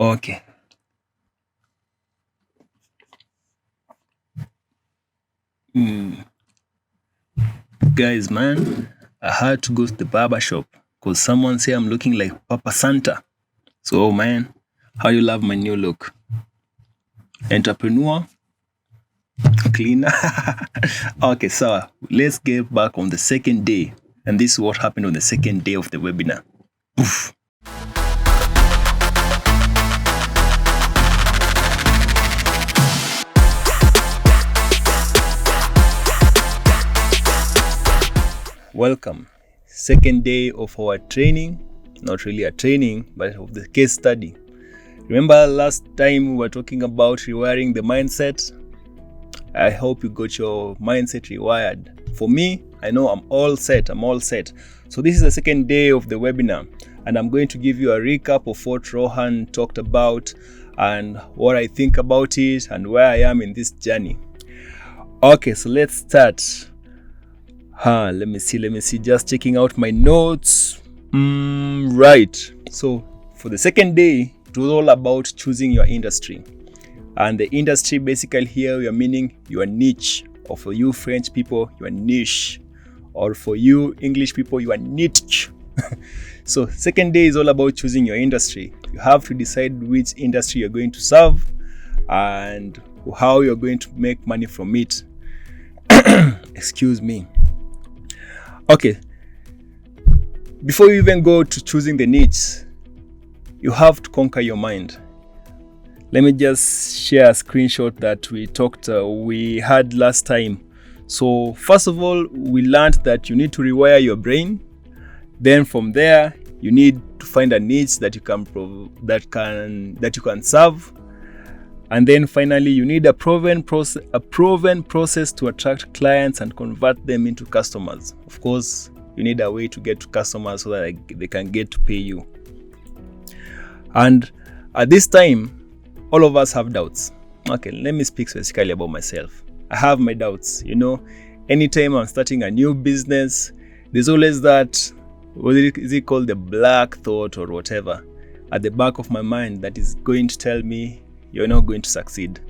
Okay. Guys, man, I had to go to the barber shop because someone say I'm looking like Papa Santa. So, man, how you love my new look? Entrepreneur, cleaner. Okay, so let's get back on the second day. And this is what happened on the second day of the webinar. Oof. Welcome. Second day of our training. Not really a training, but of the case study. Remember last time we were talking about rewiring the mindset? I hope you got your mindset rewired. For me, I know I'm all set. So this is the second day of the webinar, and I'm going to give you a recap of what Rohan talked about and what I think about it and where I am in this journey. Okay, so let's start. Let me see. Just checking out my notes. Right. So for the second day, it was all about choosing your industry. And the industry, basically here, we are meaning your niche. Or for you French people, your niche. Or for you English people, your niche. So second day is all about choosing your industry. You have to decide which industry you're going to serve and how you're going to make money from it. Excuse me. Okay, before you even go to choosing the niche, you have to conquer your mind. Let me just share a screenshot that we had last time. So first of all, we learned that you need to rewire your brain. Then from there, you need to find a niche that you can serve. And then finally, you need a proven process to attract clients and convert them into customers. Of course, you need a way to get to customers so that they can get to pay you. And at this time, all of us have doubts. Okay, let me speak specifically about myself. I have my doubts. Anytime I'm starting a new business, there's always that, what is it called, the black thought or whatever, at the back of my mind that is going to tell me, you're not going to succeed.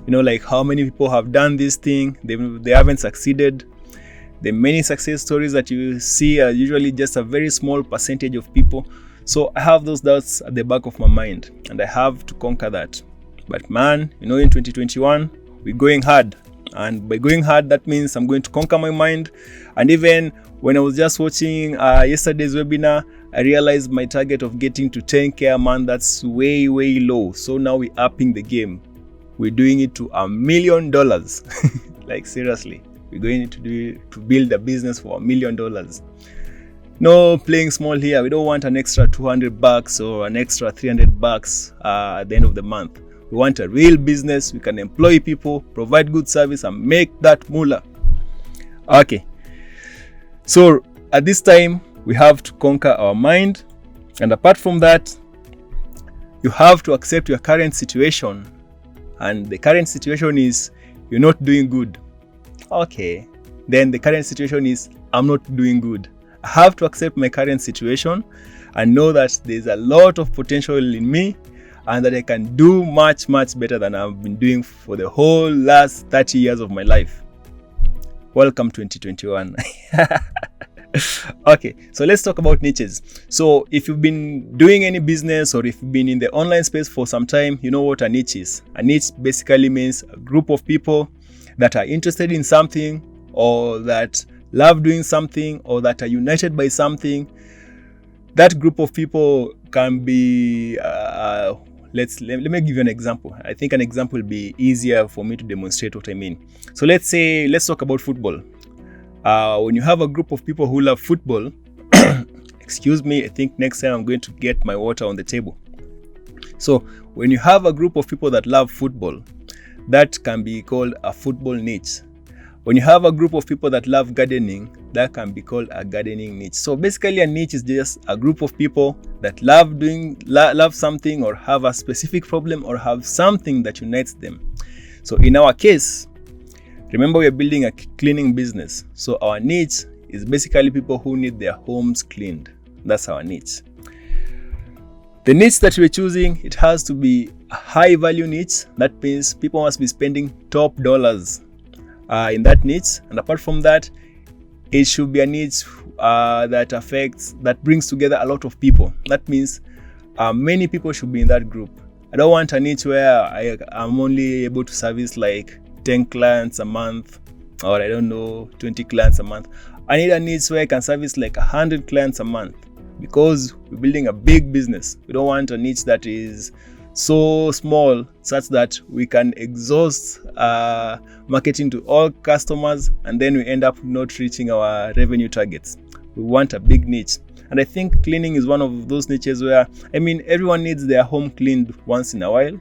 Like how many people have done this thing, they haven't succeeded. The many success stories that you see are usually just a very small percentage of people. So I have those doubts at the back of my mind, and I have to conquer that. But man, in 2021, we're going hard. And by going hard, that means I'm going to conquer my mind. And even when I was just watching yesterday's webinar, I realized my target of getting to 10K a month, that's way, way low. So now we're upping the game. We're doing it to $1 million. Like seriously, we're going to build a business for $1 million. No playing small here. We don't want an extra $200 or an extra $300 at the end of the month. We want a real business. We can employ people, provide good service, and make that moolah. Okay. So at this time, we have to conquer our mind. And apart from that, you have to accept your current situation. And the current situation is you're not doing good. Okay. Then the current situation is I'm not doing good. I have to accept my current situation and know that there's a lot of potential in me and that I can do much, much better than I've been doing for the whole last 30 years of my life. Welcome 2021. Okay, so let's talk about niches. So if you've been doing any business or if you've been in the online space for some time, you know what a niche is. A niche basically means a group of people that are interested in something or that love doing something or that are united by something. That group of people can be, let me give you an example. I think an example will be easier for me to demonstrate what I mean. So let's talk about football. When you have a group of people who love football, excuse me, I think next time I'm going to get my water on the table. So when you have a group of people that love football, that can be called a football niche. When you have a group of people that love gardening, that can be called a gardening niche. So basically a niche is just a group of people that love something or have a specific problem or have something that unites them. So in our case, remember we're building a cleaning business. So our niche is basically people who need their homes cleaned. That's our niche. The niche that we're choosing, it has to be a high value niche. That means people must be spending top dollars in that niche. And apart from that, it should be a niche that brings together a lot of people. That means many people should be in that group. I don't want a niche where I'm only able to service like 10 clients a month, or I don't know, 20 clients a month. I need a niche where I can service like 100 clients a month, because we're building a big business. We don't want a niche that is so small such that we can exhaust marketing to all customers and then we end up not reaching our revenue targets. We want a big niche. And I think cleaning is one of those niches where, everyone needs their home cleaned once in a while.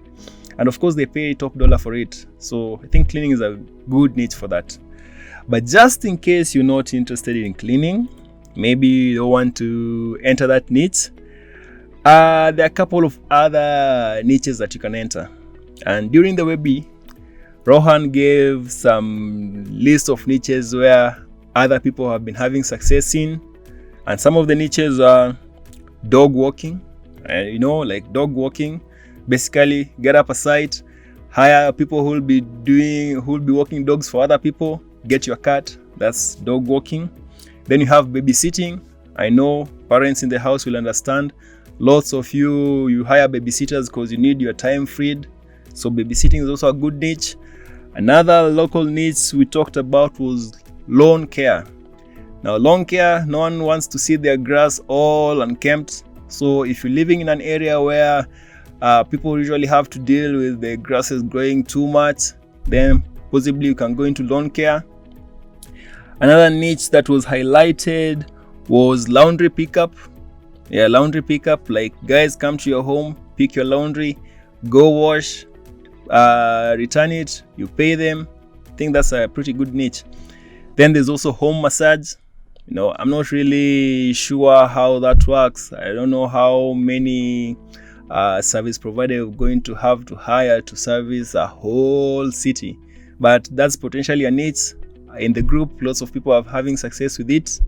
And of course, they pay top dollar for it. So I think cleaning is a good niche for that. But just in case you're not interested in cleaning, maybe you don't want to enter that niche, there are a couple of other niches that you can enter. And during the Webby, Rohan gave some list of niches where other people have been having success in. And some of the niches are dog walking. Like dog walking. Basically, get up a site, hire people who will be walking dogs for other people, get your cat. That's dog walking. Then you have babysitting. I know parents in the house will understand. Lots of you hire babysitters because you need your time freed. So babysitting is also a good niche. Another local niche we talked about was lawn care. Now, lawn care, no one wants to see their grass all unkempt. So if you're living in an area where people usually have to deal with the grasses growing too much, then possibly you can go into lawn care. Another niche that was highlighted was laundry pickup. Yeah, laundry pickup, like guys come to your home, pick your laundry, go wash, return it, you pay them. I think that's a pretty good niche. Then there's also home massage. I'm not really sure how that works. I don't know how many service provider we're going to have to hire to service a whole city. But that's potentially a niche. In the group, lots of people are having success with it.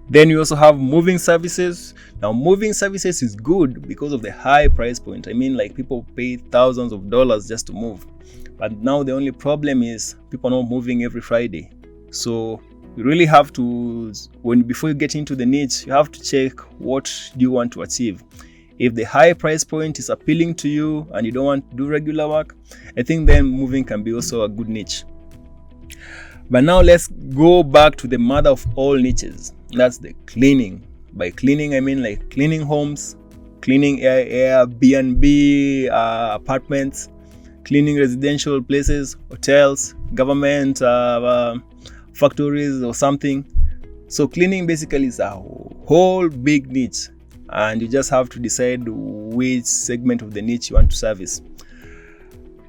Then you also have moving services. Now, moving services is good because of the high price point. Like people pay thousands of dollars just to move. But now the only problem is people are not moving every Friday. So you really have to, before you get into the niche, you have to check what do you want to achieve. If the high price point is appealing to you and you don't want to do regular work, I think then moving can be also a good niche. But now let's go back to the mother of all niches. That's the cleaning. By cleaning, I mean like cleaning homes, cleaning Airbnb apartments, cleaning residential places, hotels, government factories or something. So cleaning basically is a whole big niche, and you just have to decide which segment of the niche you want to service.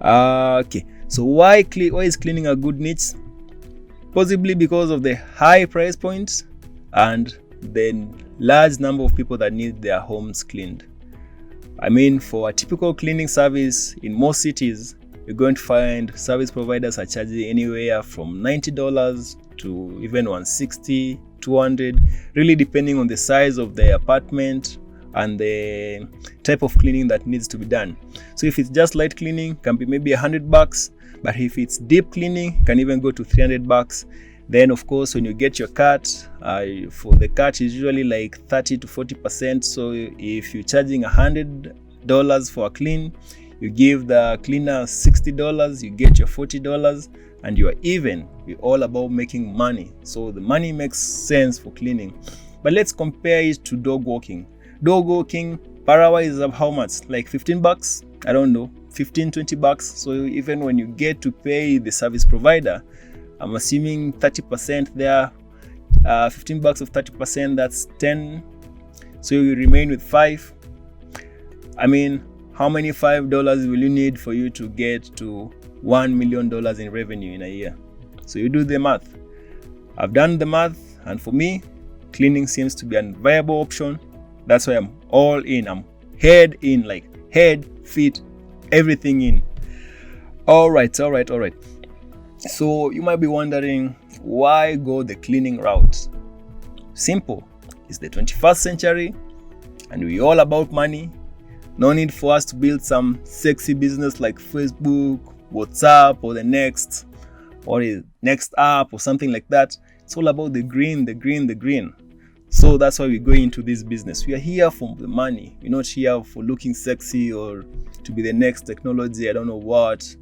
Okay, so why is cleaning a good niche? Possibly because of the high price point and the large number of people that need their homes cleaned. For a typical cleaning service in most cities, you're going to find service providers are charging anywhere from $90 to even $160, $200, really depending on the size of the apartment and the type of cleaning that needs to be done. So if it's just light cleaning, it can be maybe $100, but if it's deep cleaning, it can even go to $300. Then of course, when you get your cut, for the cut is usually like 30 to 40%. So if you're charging $100 for a clean, you give the cleaner $60, you get your $40, and you are even. We're all about making money. So the money makes sense for cleaning. But let's compare it to dog walking. Dog walking, per hour is how much? Like $15? I don't know, $15-20. So even when you get to pay the service provider, I'm assuming 30% there, $15 of 30%, that's 10. So you remain with 5. How many $5 will you need for you to get to $1 million in revenue in a year? So you do the math. I've done the math, and for me, cleaning seems to be a viable option. That's why I'm all in. I'm head in, like head, feet, everything in. All right. So you might be wondering, why go the cleaning route? Simple. It's the 21st century and we're all about money. No need for us to build some sexy business like Facebook, WhatsApp, or the next app or something like that. It's all about the green. So that's why we go into this business. We are here for the money. We're not here for looking sexy or to be the next technology. I don't know what.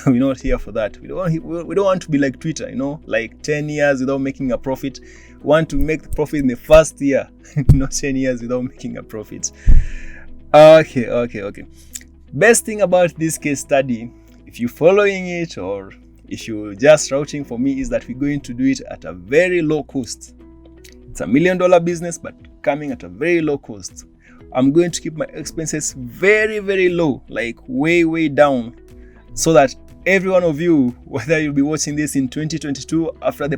We're not here for that. We don't want to be like Twitter, like 10 years without making a profit. We want to make the profit in the first year, not 10 years without making a profit. Okay. Best thing about this case study, if you're following it or if you're just routing for me, is that we're going to do it at a very low cost. It's $1 million business, but coming at a very low cost. I'm going to keep my expenses very, very low, like way down, so that every one of you, whether you'll be watching this in 2022 after the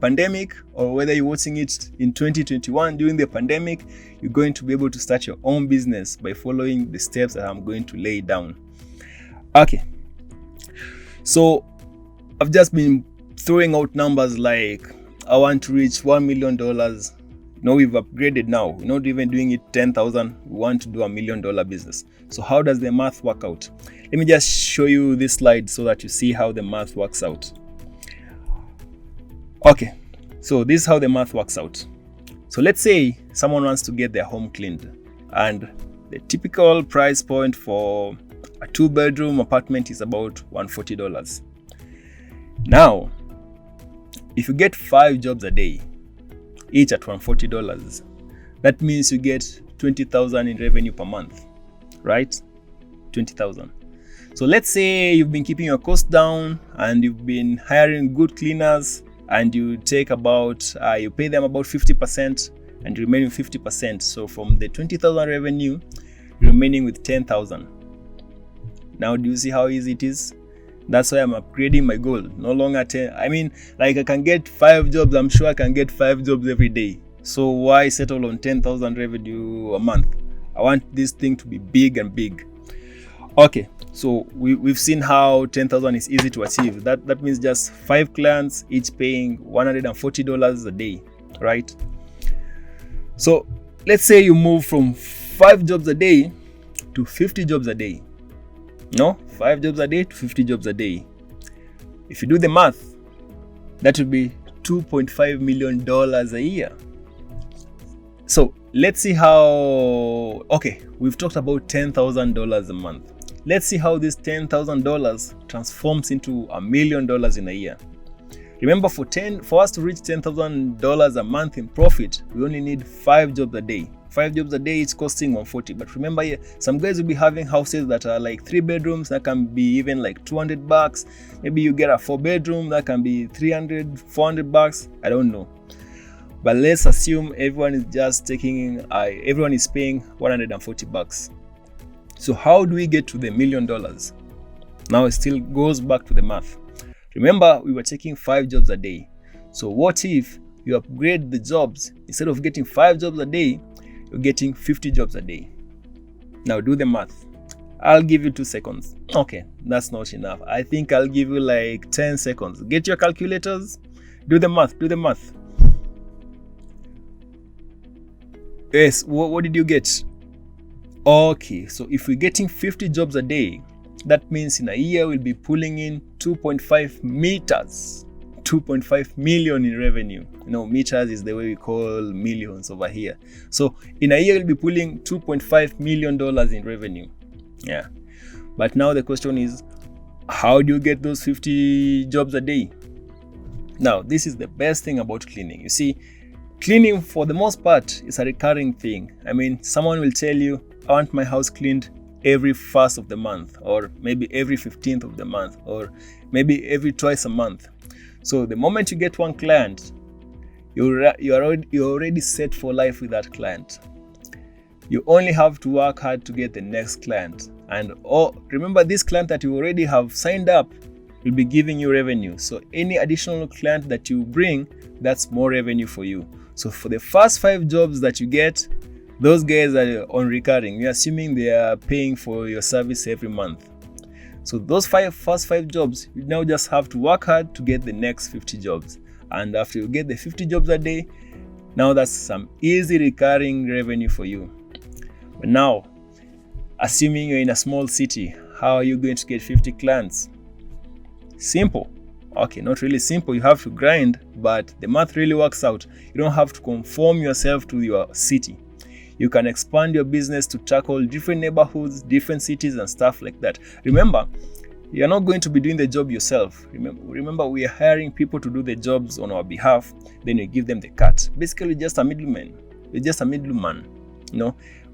pandemic, or whether you're watching it in 2021 during the pandemic, you're going to be able to start your own business by following the steps that I'm going to lay down. Okay. So I've just been throwing out numbers like I want to reach $1 million. We've upgraded now. We're not even doing it 10,000. We want to do $1 million business. So how does the math work out? Let me just show you this slide so that you see how the math works out. Okay, so this is how the math works out. So let's say someone wants to get their home cleaned, and the typical price point for a 2-bedroom apartment is about $140. Now, if you get 5 jobs a day, each at $140, that means you get $20,000 in revenue per month, right? $20,000. So let's say you've been keeping your costs down and you've been hiring good cleaners, and you take you pay them about 50% and remaining 50%. So from the 20,000 revenue, remaining with 10,000. Now, do you see how easy it is? That's why I'm upgrading my goal. No longer 10. I mean, like I can get 5 jobs. I'm sure I can get 5 jobs every day. So why settle on 10,000 revenue a month? I want this thing to be big and big. Okay, so we've seen how 10,000 is easy to achieve. That means just 5 clients, each paying $140 a day, right? So let's say you move from 5 jobs a day to 50 jobs a day. 5 jobs a day to 50 jobs a day. If you do the math, that would be $2.5 million a year. So let's see how, okay, we've talked about $10,000 a month. Let's see how this $10,000 transforms into $1 million in a year. Remember, for us to reach $10,000 a month in profit, we only need 5 jobs a day. 5 jobs a day is costing $140. But remember, some guys will be having houses that are like 3 bedrooms that can be even like $200. Maybe you get a 4-bedroom that can be $300, $400. I don't know. But let's assume everyone is paying $140. So how do we get to the $1 million? Now it still goes back to the math. Remember, we were taking 5 jobs a day. So what if you upgrade the jobs? Instead of getting 5 jobs a day, you're getting 50 jobs a day. Now do the math. I'll give you 2 seconds. Okay, that's not enough. I think I'll give you like 10 seconds. Get your calculators. Do the math. Yes, what did you get? Okay, so if we're getting 50 jobs a day, that means in a year we'll be pulling in 2.5 meters. 2.5 million in revenue. Meters is the way we call millions over here. So in a year we'll be pulling $2.5 million in revenue. Yeah. But now the question is, how do you get those 50 jobs a day? Now, this is the best thing about cleaning. You see, cleaning for the most part is a recurring thing. I mean, someone will tell you, I want my house cleaned every 1st of the month, or maybe every 15th of the month, or maybe every twice a month. So the moment you get one client, you're already set for life with that client. You only have to work hard to get the next client. And remember, this client that you already have signed up will be giving you revenue. So any additional client that you bring, that's more revenue for you. So for the first 5 jobs that you get, those guys are on recurring. We're assuming they are paying for your service every month. So those first 5 jobs, you now just have to work hard to get the next 50 jobs. And after you get the 50 jobs a day, now that's some easy recurring revenue for you. But now, Assuming you're in a small city, how are you going to get 50 clients? Simple. Okay, not really simple. You have to grind, but the math really works out. You don't have to conform yourself to your city. You can expand your business to tackle different neighborhoods, different cities, and stuff like that. Remember, you're not going to be doing the job yourself. Remember, we are hiring people to do the jobs on our behalf. Then we give them the cut. Basically, just a middleman. We're just a middleman.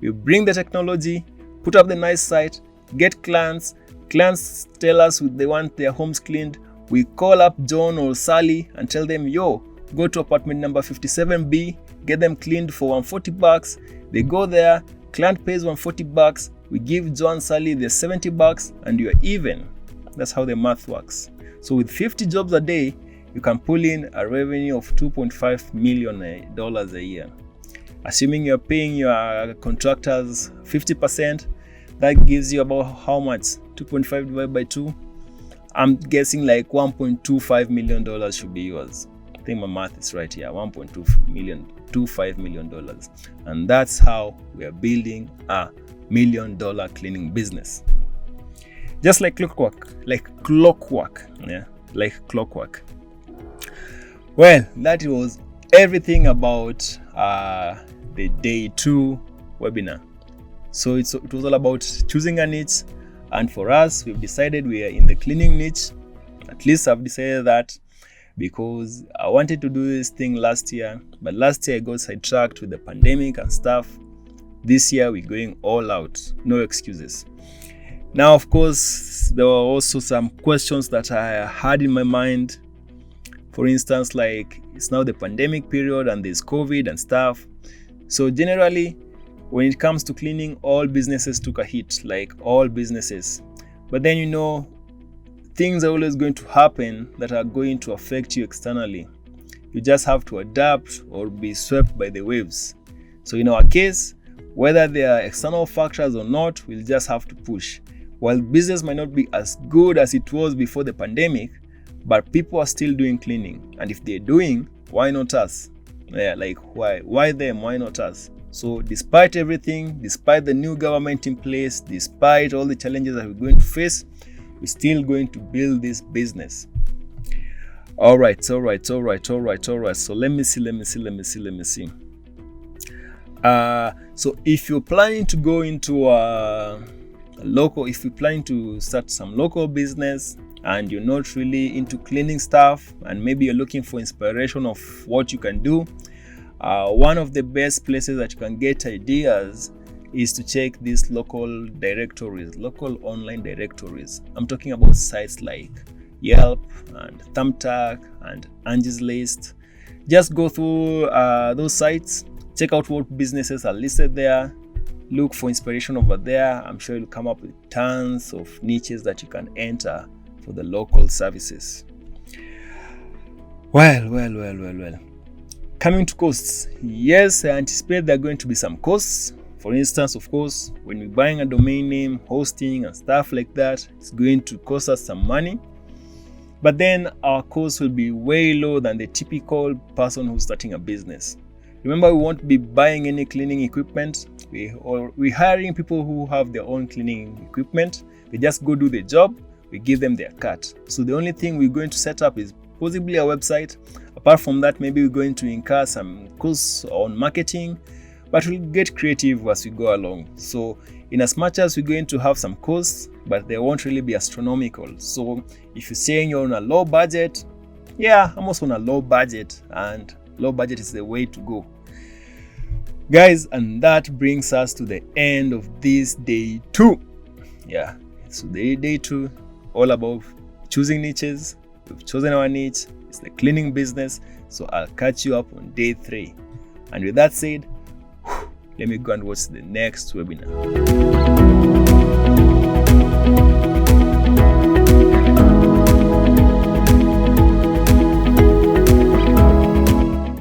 We bring the technology, put up the nice site, get clients. Clients tell us they want their homes cleaned. We call up John or Sally and tell them, yo, go to apartment number 57B, get them cleaned for $140. They go there, client pays $140. We give John, Sally their $70, and you're even. That's how the math works. So with 50 jobs a day, you can pull in a revenue of $2.5 million a year. Assuming you're paying your contractors 50%, that gives you about how much? 2.5 divided by 2. I'm guessing like $1.25 million should be yours. I think my math is right here. $1.25 million. And that's how we are building a $1 million cleaning business. Just like clockwork. Yeah, like clockwork. Well, that was everything about the day 2 webinar. So it was all about choosing a niche, and for us, we've decided we are in the cleaning niche. At least I've decided that, because I wanted to do this thing last year, but last year I got sidetracked with the pandemic and stuff. This year we're going all out, no excuses. Now, of course, there were also some questions that I had in my mind. For instance, like, it's now the pandemic period and there's COVID and stuff. So generally, when it comes to cleaning, all businesses took a hit, like all businesses. But then, things are always going to happen that are going to affect you externally. You just have to adapt or be swept by the waves. So in our case, whether there are external factors or not, we'll just have to push. While business might not be as good as it was before the pandemic, but people are still doing cleaning. And if they're doing, why not us? Yeah, like why them? Why not us? So despite everything, despite the new government in place, despite all the challenges that we're going to face, we're still going to build this business. All right. So let me see. So if you're planning to go into if you're planning to start some local business and you're not really into cleaning stuff, and maybe you're looking for inspiration of what you can do, one of the best places that you can get ideas is to check these local online directories. I'm talking about sites like Yelp and Thumbtack and Angie's List. Just go through those sites, check out what businesses are listed there, look for inspiration over there. I'm sure you'll come up with tons of niches that you can enter for the local services. Well. Coming to costs. Yes, I anticipate there are going to be some costs. For instance, of course, when we're buying a domain name, hosting and stuff like that, it's going to cost us some money. But then our costs will be way lower than the typical person who's starting a business. Remember, we won't be buying any cleaning equipment. We're hiring people who have their own cleaning equipment. They just go do the job. We give them their cut. So the only thing we're going to set up is possibly a website. Apart from that, maybe we're going to incur some costs on marketing, but we'll get creative as we go along. So in as much as we're going to have some costs, but they won't really be astronomical. So if you're saying you're on a low budget, yeah, I'm also on a low budget, and low budget is the way to go. Guys, and that brings us to the end of this day 2. Yeah, so day 2, all about choosing niches. We've chosen our niche. It's the cleaning business. So I'll catch you up on day 3. And with that said, let me go and watch the next webinar.